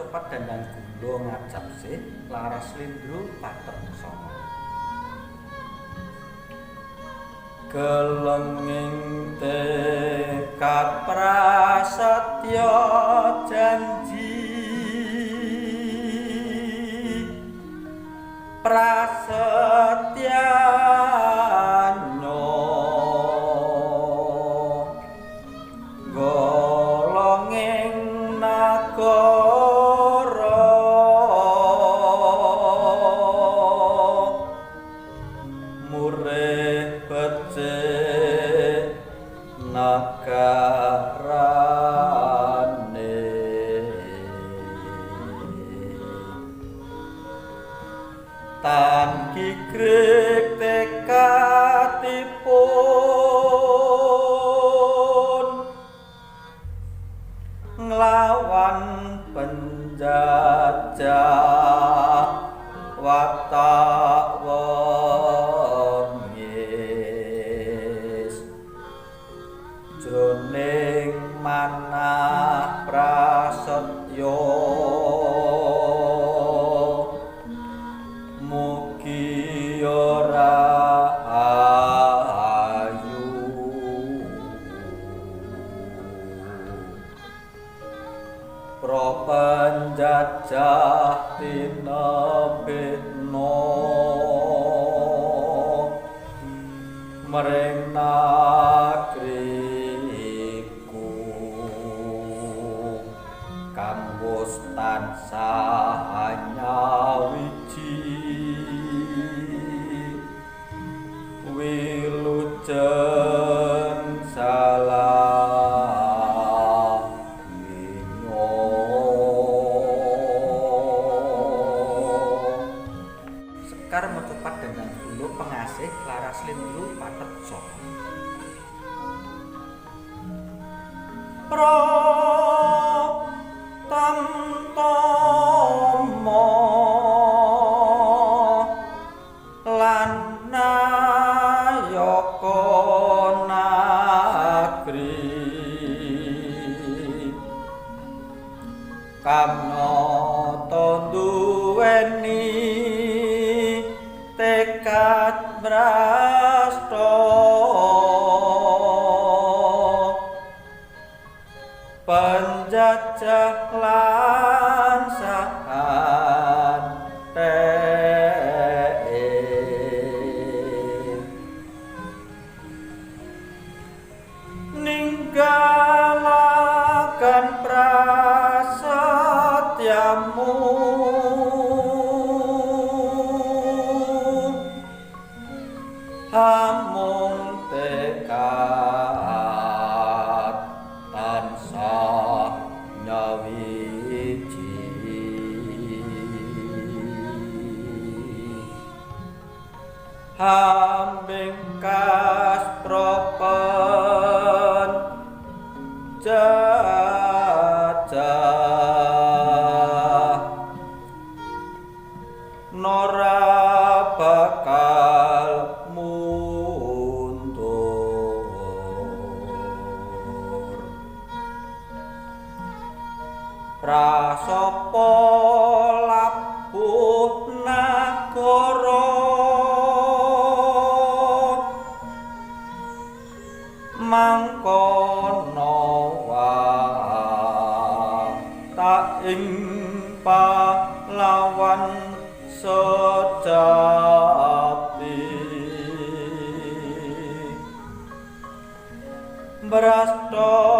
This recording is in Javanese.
cepat dandang gula ngajap sih laras lindru patek songo gelenging tekad prasetya janji prasetyanyo golonging nagara murih becik nagarane tan kikrik tekadipun nglawan penjajah watak wengis jroning manah prasetya mugi ora ayu prapanjajah tinebekno mring negriku kang wis tansah nyawiji wilujeng salah winyo sekar metupat dengan dulu pengasih laras lindru patek songo tamtama lan nayaka nagri kamnata duweni tekad brasta penjajah lan saantee ninggalaken prasetyamu hamung tekad tansah nyawiji hambingkas propen jajah nora bakal mundur prasopo labuh nagara mangkono tak ing pahlawan sejati brasta